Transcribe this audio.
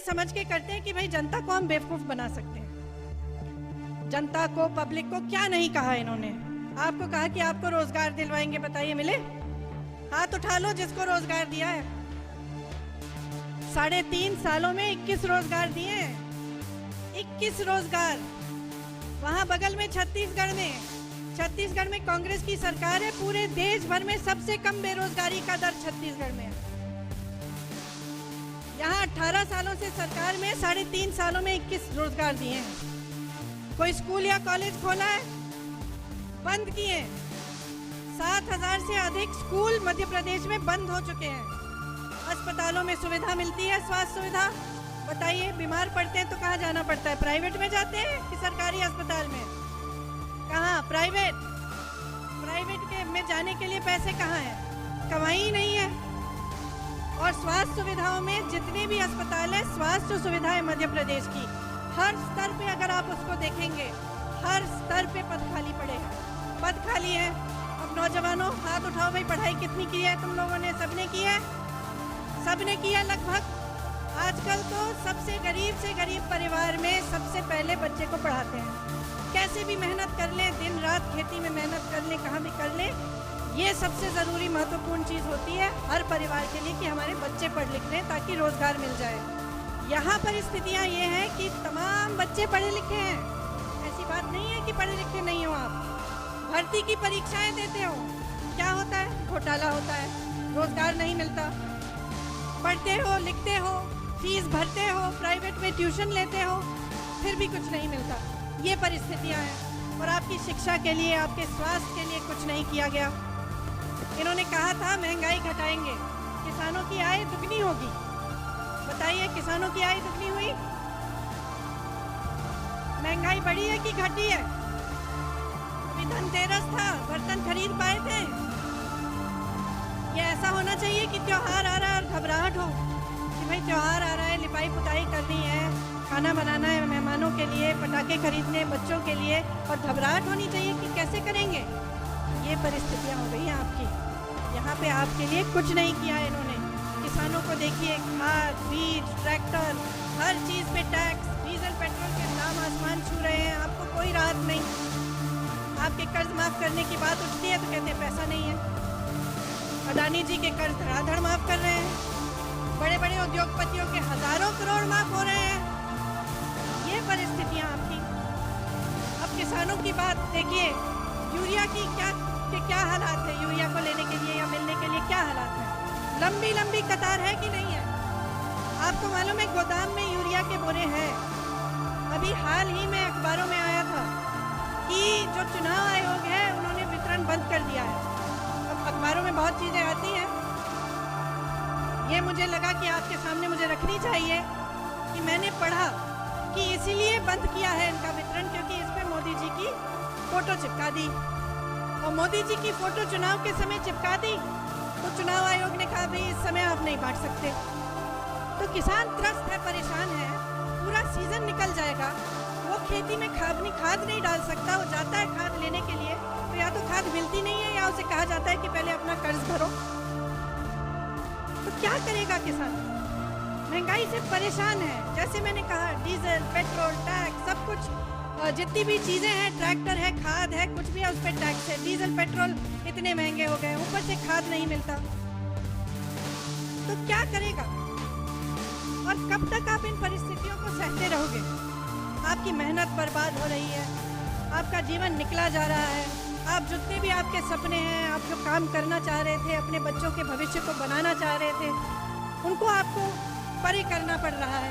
समझ के करते हैं कि भाई जनता को हम बेवकूफ बना सकते हैं। जनता को, पब्लिक को क्या नहीं कहा इन्होंने? आपको कहा कि आपको रोजगार दिलवाएंगे, बताइए मिले? हाथ उठा लो जिसको रोजगार दिया है। 3.5 सालों में 21 रोजगार दिए हैं, 21 रोजगार। वहां बगल में छत्तीसगढ़ में कांग्रेस की सरकार है, पूरे देश भर में सबसे कम बेरोजगारी का दर छत्तीसगढ़ में है। यहाँ 18 सालों से सरकार में 3.5 सालों में 21 रोजगार दिए हैं। कोई स्कूल या कॉलेज खोला है? बंद किए। 7,000 से अधिक स्कूल मध्य प्रदेश में बंद हो चुके हैं। अस्पतालों में सुविधा मिलती है, स्वास्थ्य सुविधा, बताइए बीमार पड़ते हैं तो कहाँ जाना पड़ता है? प्राइवेट में जाते हैं कि सरकारी अस्पताल में? कहाँ? प्राइवेट के में जाने के लिए पैसे कहाँ हैं? कमाई ही नहीं है। और स्वास्थ्य सुविधाओं में जितने भी अस्पताल है, स्वास्थ्य सुविधाएं मध्य प्रदेश की हर स्तर पे अगर आप उसको देखेंगे, हर स्तर पे पद खाली पड़े हैं, पद खाली है। अब नौजवानों हाथ उठाओ भाई, पढ़ाई कितनी की है तुम लोगों ने? सबने की है, सबने किया लगभग। आजकल तो सबसे गरीब से गरीब परिवार में सबसे पहले बच्चे को पढ़ाते हैं। कैसे भी मेहनत कर ले, दिन रात खेती में मेहनत कर ले, कहाँ भी कर ले, ये सबसे ज़रूरी महत्वपूर्ण चीज़ होती है हर परिवार के लिए कि हमारे बच्चे पढ़ लिख लें ताकि रोज़गार मिल जाए। यहाँ पर स्थितियाँ ये हैं कि तमाम बच्चे पढ़े लिखे हैं, ऐसी बात नहीं है कि पढ़े लिखे नहीं हो आप। भर्ती की परीक्षाएं देते हो, क्या होता है? घोटाला होता है, रोज़गार नहीं मिलता। पढ़ते हो, लिखते हो, फीस भरते हो, प्राइवेट में ट्यूशन लेते हो, फिर भी कुछ नहीं मिलता। ये परिस्थितियाँ हैं। और आपकी शिक्षा के लिए, आपके स्वास्थ्य के लिए कुछ नहीं किया गया। इन्होंने कहा था महंगाई घटाएंगे, किसानों की आय दुगनी होगी। बताइए किसानों की आय दुगनी हुई? महंगाई बढ़ी है कि घटी है? अभी धनतेरस था, बर्तन खरीद पाए थे? ये ऐसा होना चाहिए कि त्योहार आ रहा है और घबराहट हो कि भाई त्योहार आ रहा है, लिपाई पुताई करनी है, खाना बनाना है मेहमानों के लिए, पटाखे खरीदने बच्चों के लिए, और घबराहट होनी चाहिए कि कैसे करेंगे। ये परिस्थितियाँ हो गई हैं आपकी। यहाँ पे आपके लिए कुछ नहीं किया इन्होंने। किसानों को देखिए, खाद, बीज, ट्रैक्टर, हर चीज़ पे टैक्स, डीजल पेट्रोल के दाम आसमान छू रहे हैं, आपको कोई राहत नहीं। आपके कर्ज माफ़ करने की बात उठती है तो कहते हैं पैसा नहीं है। अडानी जी के कर्ज धड़ाधड़ माफ़ कर रहे हैं, बड़े बड़े उद्योगपतियों के हज़ारों करोड़ माफ़ हो रहे हैं। ये परिस्थितियाँ आपकी। अब किसानों की बात देखिए, यूरिया की क्या हालात है? यूरिया को लेने के लिए या मिलने के लिए क्या हालात है? लंबी लंबी कतार है कि नहीं है? आपको मालूम है गोदाम में यूरिया के बोरे हैं। अभी हाल ही में अखबारों में आया था कि जो चुनाव आयोग है उन्होंने वितरण बंद कर दिया है। अब अखबारों में बहुत चीज़ें आती हैं, ये मुझे लगा कि आपके सामने मुझे रखनी चाहिए कि मैंने पढ़ा कि इसीलिए बंद किया है इनका वितरण, क्योंकि इस पर मोदी जी की फोटो चिपका दी। और मोदी जी की फोटो चुनाव के समय चिपका दी तो चुनाव आयोग ने कहा भाई इस समय आप नहीं बांट सकते। तो किसान त्रस्त है, परेशान है, पूरा सीजन निकल जाएगा, वो खेती में खाद नहीं डाल सकता। वो जाता है खाद लेने के लिए तो या तो खाद मिलती नहीं है या उसे कहा जाता है कि पहले अपना कर्ज भरो। तो क्या करेगा किसान? महंगाई से परेशान है। जैसे मैंने कहा, डीजल, पेट्रोल, टैक्स, सब कुछ, जितनी भी चीज़ें हैं, ट्रैक्टर है, खाद है, कुछ भी है उस पर टैक्स है। डीजल पेट्रोल इतने महंगे हो गए, ऊपर से खाद नहीं मिलता, तो क्या करेगा? और कब तक आप इन परिस्थितियों को सहते रहोगे? आपकी मेहनत बर्बाद हो रही है, आपका जीवन निकला जा रहा है। आप जितने भी आपके सपने हैं, आप जो काम करना चाह रहे थे, अपने बच्चों के भविष्य को बनाना चाह रहे थे, उनको आपको परे करना पड़ रहा है।